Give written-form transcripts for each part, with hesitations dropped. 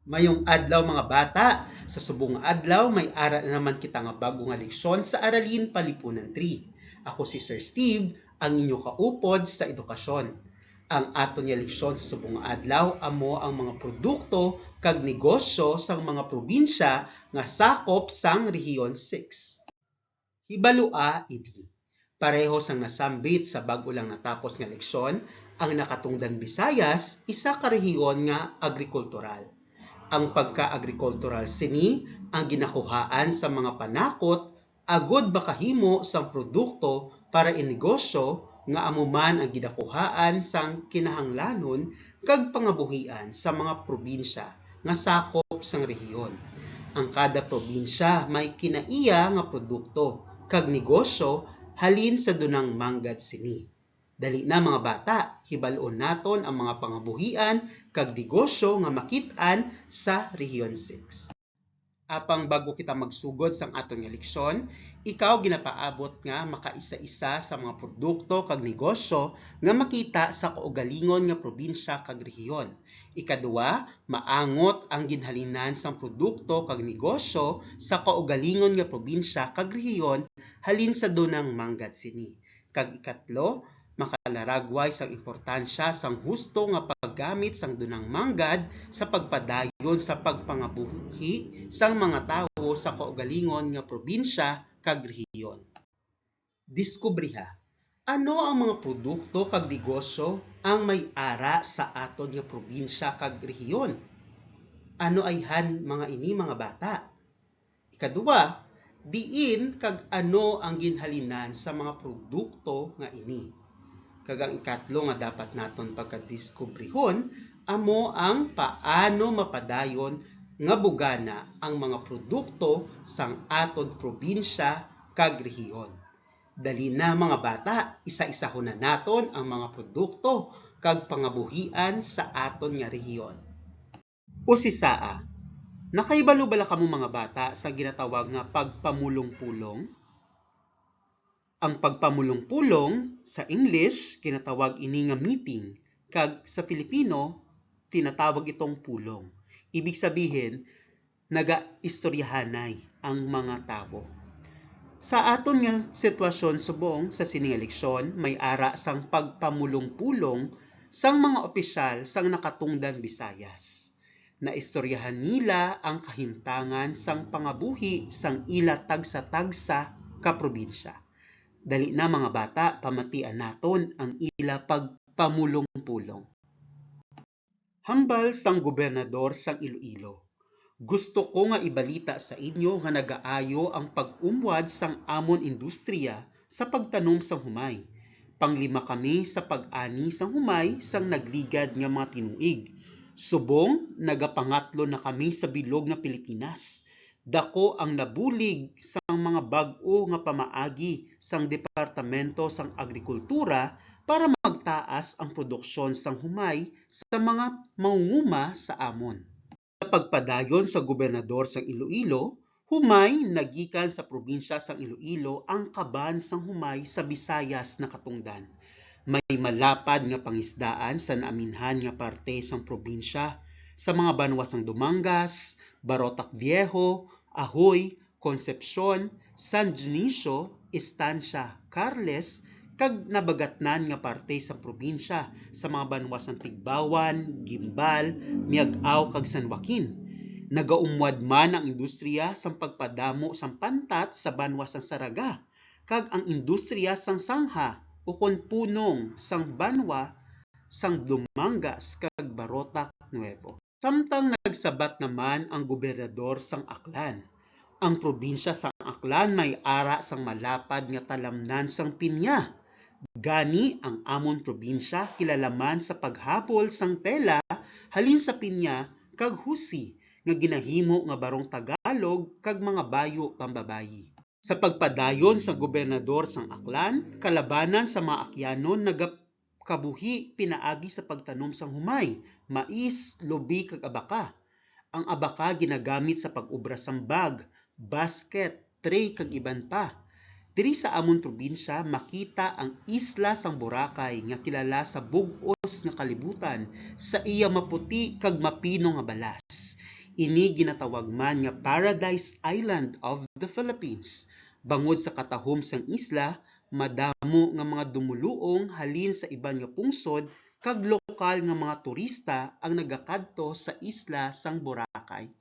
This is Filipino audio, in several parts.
Mayong adlaw mga bata, sa subong adlaw may ara na naman kita nga bago nga leksyon sa Aralin Palipunan 3. Ako si Sir Steve, ang inyo kaupod sa edukasyon. Ang aton nga leksyon sa subong adlaw amo ang mga produkto kag negosyo sang mga probinsya nga sakop sang Rehiyon 6. Hibalua idi. Pareho sang nasambit sa bag-o lang natapos nga leksyon, ang nakatungdan Visayas isa ka rehiyon nga agrikultural. Ang pagka-agricultural sini ang ginakuhaan sa mga panakot agod makahimo sang produkto para inegosyo nga amuman ang ginakuhaan sang kinahanglanon kag pangabuhian sa mga probinsya nga sakop sang rehiyon. Ang kada probinsya may kinaiya nga produkto kag negosyo halin sa dunang manggad sini. Dali na mga bata, hibalon naton ang mga pangabuhian kag negosyo nga makit-an sa Rehiyon 6. Apang bago kita magsugod sang aton nga leksyon, ikaw ginapaabot nga makaisa-isa sa mga produkto kag negosyo nga makita sa kaugalingon nga probinsya kag rehiyon. Ikaduha, maangot ang ginhalinan sang produkto kag negosyo sa kaugalingon nga probinsya kag rehiyon halin sa dunang manggad sini. Kag ikatlo, makalaragway sang importansya sang husto nga paggamit sang dunang manggad sa pagpadayon sa pagpangabuhi sang mga tawo sa kaugalingon nga probinsya kag rehiyon. Diskubriha. Ano ang mga produkto kag negosyo ang may ara sa aton nga probinsya kag rehiyon? Ano ay han mga ini mga bata? Ikaduha, diin kag ano ang ginhalinan sa mga produkto nga ini? Kag ang ikatlo nga dapat naton pagkadiskubrihon amo ang paano mapadayon nga bugana ang mga produkto sang aton probinsya kag rehiyon. Dali na mga bata, isa-isahon na naton ang mga produkto kag pangabuhian sa aton nga rehiyon. Usisaa, nakaibalo bala kamo mga bata sa ginatawag nga pagpamulong-pulong? Ang pagpamulong-pulong sa English kinatawag ini nga meeting, kag sa Filipino tinatawag itong pulong. Ibig sabihin, naga-istoryahanay ang mga tawo. Sa aton nga sitwasyon subong sa sining eleksyon, may ara sang pagpamulong-pulong sang mga opisyal sang nakatungdan Visayas. Naistoryahan nila ang kahimtangan sang pangabuhi sang ila tagsa-tagsa ka probinsya. Dali na mga bata, pamatian naton ang ila pagpamulong-pulong. Hambal sang gobernador sang Iloilo. Gusto ko nga ibalita sa inyo nga nagaayo ang pag-umwad sang amon industriya sa pagtanom sang humay. Panglima kami sa pag-ani sang humay sang nagligad nga mga tinuig. Subong, nagapangatlo na kami sa bilog nga Pilipinas. Dako ang nabulig sang mga bag-o nga pamaagi sang Departamento sang Agrikultura para magtaas ang produksyon sang humay sa mga mangunguma sa amon. Sa pagpadayon sa gobernador sang Iloilo, humay nagikan sa probinsya sang Iloilo ang kaban sang humay sa Visayas na katungdan. May malapad nga pangisdaan sa naaminhan nga parte sang probinsya sa mga banwa sang Dumangas, Barotac Viejo, Ahoy, Concepcion, San Dionisio, Estancia, Carles, kag nabagatnan nga parte sa probinsya sa mga banwa sang Tigbawan, Gimbal, Miag-aw kag San Joaquin. Nagaumwad man ang industriya sang pagpadamo sang pantat sa banwa sang Saraga, kag ang industriya sang sangha ukon punong sang banwa sang Dumangas kag Barotac Nuevo. Samtang nagsabat naman ang gobernador sang Aklan. Ang probinsya sang Aklan may ara sang malapad nga talamnan sang pinya. Gani ang amon probinsya kilalaman sa paghabol sang tela halin sa pinya kag husi nga ginahimo nga barong Tagalog kag mga bayo pambabayi. Sa pagpadayon sa gobernador sang Aklan, kalabanan sa mga Akyanon nagakabuhi pinaagi sa pagtanom sang humay, mais, lubi kag abaka. Ang abaka ginagamit sa pag-ubra sang bag, basket, tray kag iban pa. Diri sa amon probinsya makita ang isla sang Boracay nga kilala sa bug-os nga kalibutan sa iya maputi kag mapino nga balas. Ini ginatawag man nga Paradise Island of the Philippines. Bangod sa katahom sang isla, madamo nga mga dumuluong halin sa iban nga pungsod kag lokal nga mga turista ang nagakadto sa isla sang Boracay.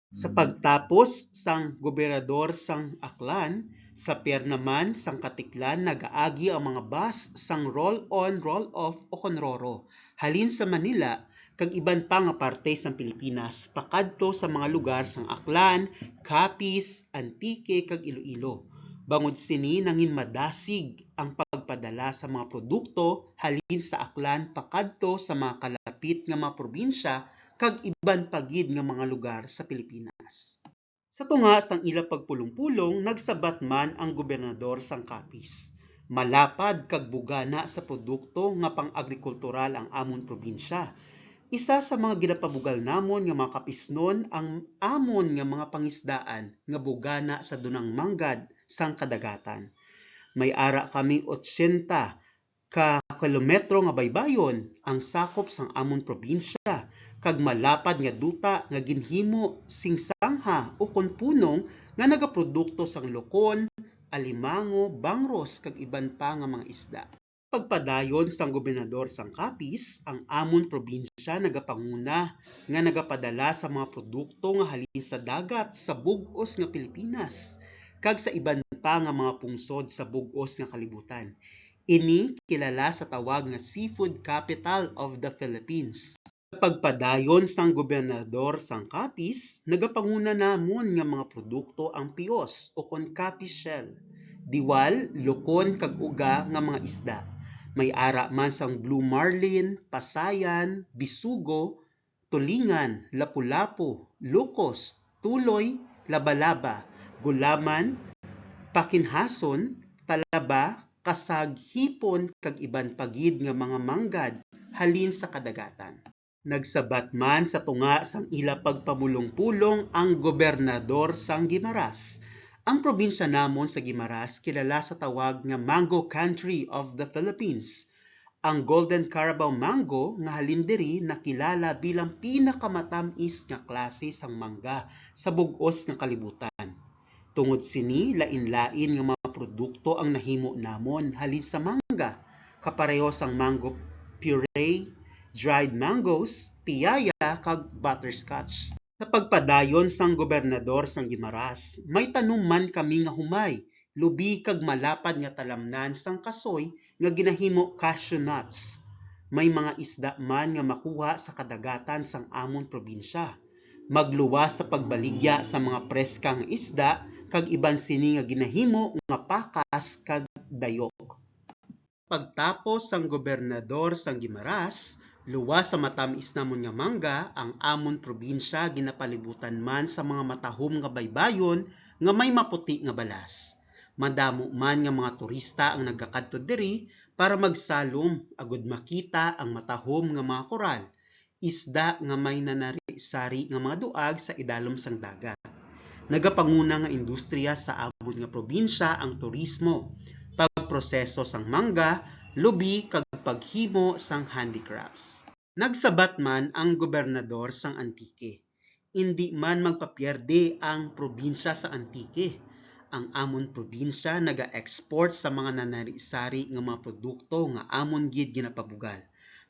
Sa pagtapos sang gobernador sang Aklan, sa pier naman sang Katiklan nagaagi ang mga bus sang roll-on, roll-off o konroro halin sa Manila kag iban pa nga parte sang Pilipinas pakadto sa mga lugar sang Aklan, Capiz, Antique kag Iloilo. Bangod sini nangin madasig ang pagpadala sa mga produkto halin sa Aklan pakadto sa mga kalapit nga mga probinsya kag iban pagid nga mga lugar sa Pilipinas. Sa tunga sang ila pagpulong-pulong nagsabat man ang gobernador sang Capiz. Malapad kag bugana sa produkto nga pang-agrikultural ang amon probinsya. Isa sa mga ginapabugal namon nga mga kapisnon ang amon nga mga pangisdaan nga bugana sa dunang manggad sang kadagatan. May ara kami 80 ka kilometro nga baybayon ang sakop sang amon probinsya kag malapad nga duta nga ginhimo sing sangha o punong nga nagaprodukto sang lokon, alimango, bangros kag iban pa nga mga isda. Pagpadayon sang gobernador sang Capiz, ang amon probinsya nagapanguna nga nagapadala sa mga produkto nga halin sa dagat sa bug-os nga Pilipinas kag sa iban pa nga mga pungsod sa bug-os nga kalibutan. Ini kilala sa tawag nga Seafood Capital of the Philippines. Pagpadayon sang gobernador sang Capiz, nagapanguna namon nga mga produkto ang pios o kon Capiz shell, diwal, lokon kag uga nga mga isda. May ara man sang blue marlin, pasayan, bisugo, tulingan, lapu-lapu, lukos, tuloy, laba-laba, gulaman, pakinhason, talaba, kasag, hipon kag iban pagid nga mga manggad halin sa kadagatan. Nagsabat man sa tunga sang ila pagpamulong-pulong ang gobernador sang Guimaras. Ang probinsya namon sa Guimaras kilala sa tawag nga Mango Country of the Philippines. Ang Golden Carabao Mango nga halin diri nakilala bilang pinakamatamis nga klase sang mangga sa bug-os nga kalibutan. Tungod sini lain-lain nga mga produkto ang nahimo namon halin sa mangga, kapareho sang mango puree, dried mangoes, piyaya kag butterscotch. Sa pagpadayon sang gobernador sang Guimaras, may tanom man kami nga humay, lubi kag malapad nga talamnan sang kasoy nga ginahimo cashew nuts. May mga isda man nga makuha sa kadagatan sang amon probinsya. Magluwas sa pagbaligya sa mga preskang isda kag iban sini nga ginahimo nga pakas kag dayok. Pagtapos sang gobernador sang Guimaras, luwas sa matamis namon nga mangga, ang amon probinsya ginapalibutan man sa mga matahom nga baybayon nga may maputi nga balas. Madamo man nga mga turista ang nagakadto diri para magsalom agud makita ang matahom nga mga koral, isda nga may nanari-sari nga mga duag sa idalom sang dagat. Nagapanguna nga industriya sa amon nga probinsya ang turismo, pagproseso sang mangga, lubi kag paghimo sang handicrafts. Nagsabat man ang gobernador sang Antique. Hindi man magpapierde ang probinsya sa Antique. Ang amon probinsya naga-export sa mga nanari-sari nga mga produkto nga amon gid ginapabugal.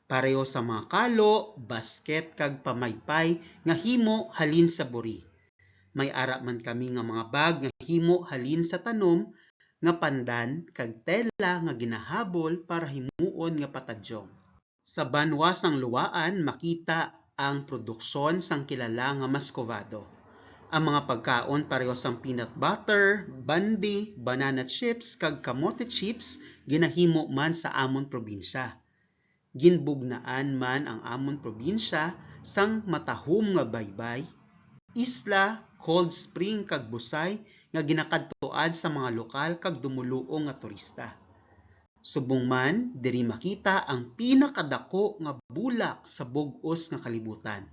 Pareho sa mga kalo, basket kag pamaypay nga himo halin sa buri. May ara man kami nga mga bag nga himo halin sa tanom nga pandan kag tela nga ginahabol para himuon nga patadyong. Sa banwa sang luwaan makita ang produksyon sang kilala nga Muscovado. Ang mga pagkaon pareho sang peanut butter, bandi, banana chips kag kamote chips ginahimo man sa amon probinsya. Ginbugnaan man ang amon probinsya sang matahom nga baybay, isla, cold spring kag busay nga ginakadtuad sa mga lokal kag dumuluong nga turista. Subong man diri makita ang pinakadako nga bulak sa bug-os nga kalibutan,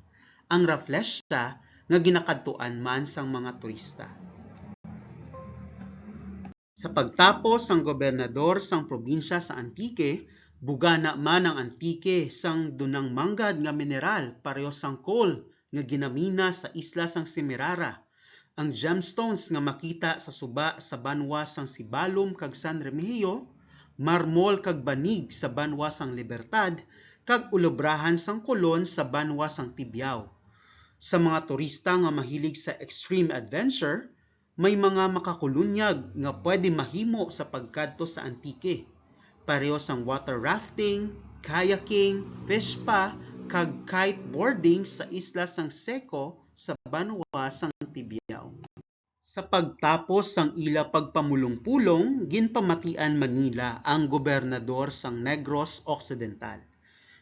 ang Rafflesia nga ginakadtuan man sang mga turista. Sa pagtapos sang gobernador sang probinsya sa Antique, bugana man ang Antique sang dunang manggad nga mineral pareho sang coal, nga ginamina sa isla sang Semirara, ang gemstones nga makita sa suba sa banwa sang Sibalom kag San Remigio, marmol kag banig sa banwa sang Libertad, kag ulobrahan sang kolon sa banwa sang Tibyao. Sa mga turista nga mahilig sa extreme adventure, may mga makakulunyag nga pwede mahimo sa pagkadto sa Antique. Pareho sang water rafting, kayaking, fish spa, kag kiteboarding sa isla sang Seco sa banwa sang Tibyao. Sa pagtapos sang ila pagpamulong-pulong, ginpamatian Manila ang gobernador sang Negros Occidental.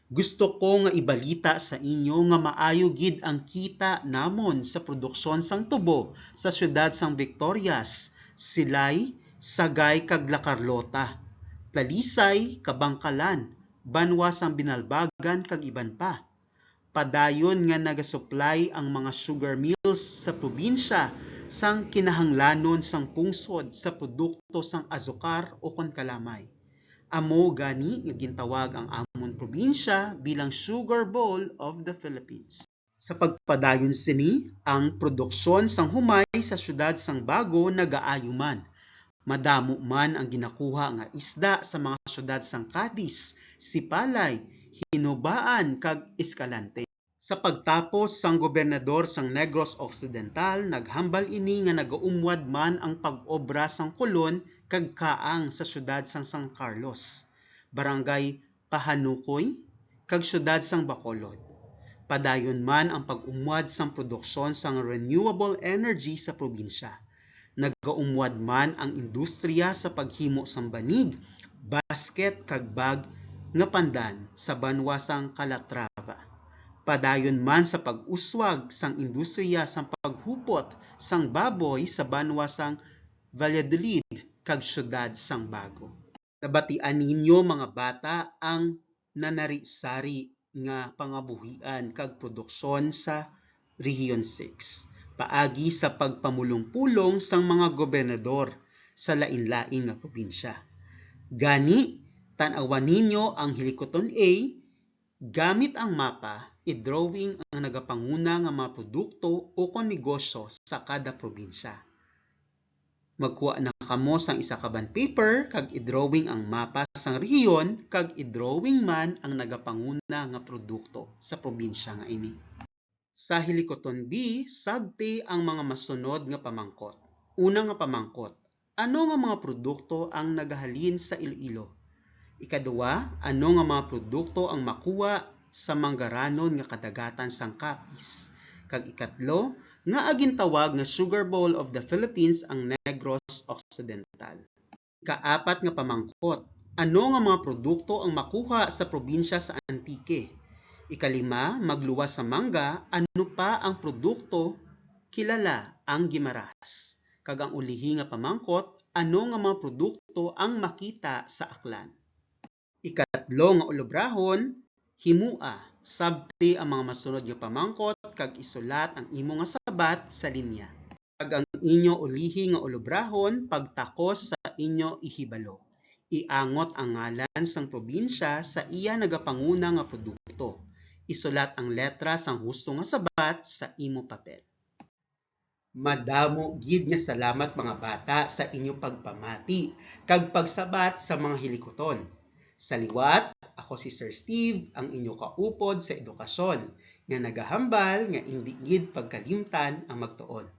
Gusto ko nga ibalita sa inyo nga maayo gid ang kita namon sa produksyon sang tubo sa syudad sang Victorias, Silay, Sagay kag La Carlota, Talisay, Kabangkalan, banwa sang Binalbagan kag iban pa. Padayon nga nagasupply ang mga sugar mills sa probinsya sang kinahanglanon sang pungsod sa produkto sang azukar o kon kalamay. Amo gani nga gintawag ang amon probinsya bilang Sugar Bowl of the Philippines. Sa pagpadayon sini, ang produksyon sang humay sa syudad sang Bago nagaayo man. Madamo man ang ginakuha nga isda sa mga syudad sang Cadiz, Sipalay, Hinubaan kag Escalante. Sa pagtapos sang gobernador sang Negros Occidental, naghambal ini nga nagaumwad man ang pag-obra sang kolon kag kaang sa syudad sang San Carlos, barangay Pahanukoy, kag syudad sang Bacolod. Padayon man ang pag-umwad sang produksyon sang renewable energy sa probinsya. Nagaumwad man ang industriya sa paghimo sang banig, basket kag bag nga pandan sa banwa sang Calatrava. Padayon man sa pag-uswag sang industriya sang paghupot sang baboy sa banwa sang Valladolid kag syudad sang Bago. Nabatian ninyo mga bata ang nanari-sari nga pangabuhian kag produksyon sa Region 6 paagi sa pagpamulong-pulong sang mga gobernador sa lain-lain nga probinsya. Gani, tan-awan ninyo ang Hilikoton A. Gamit ang mapa, i-drawing ang nagapanguna nga mga produkto o kon negosyo sa kada probinsya. Magkuha na kamo sang isa ka bond paper kag i-drawing ang mapa sang rehiyon kag i-drawing man ang nagapanguna nga produkto sa probinsya nga ini. Sa Hilikoton B, sabti ang mga masunod nga pamangkot. Una nga pamangkot, ano nga mga produkto ang nagahalin sa Iloilo? Ikaduwa, ano nga mga produkto ang makuha sa manggaranon nga kadagatan sang Capiz? Kag ikatlo, nga agintawag nga Sugar Bowl of the Philippines ang Negros Occidental. Ikaapat nga pamangkot, ano nga mga produkto ang makuha sa probinsya sa Antique? Ikalima, magluwas sa mangga, ano pa ang produkto kilala ang Guimaras? Kag ang ulihi nga pamangkot, ano nga mga produkto ang makita sa Aklan? Ikatlo nga ulobrahon, himua, sabti ang mga masunod nga pamangkot kag isulat ang imo nga sabat sa linya. Kag ang inyo ulihi nga ulobrahon pagtakos sa inyo ihibalo. Iangot ang ngalan sang probinsya sa iya nagapanguna nga produkto. Isulat ang letra sang husto nga sabat sa imo papel. Madamo gid nga salamat mga bata sa inyo pagpamati kag pagsabat sa mga hilikoton. Sa liwat, ako si Sir Steve, ang inyo kaupod sa edukasyon, nga nagahambal nga hindi gid pagkalimtan ang magtuon.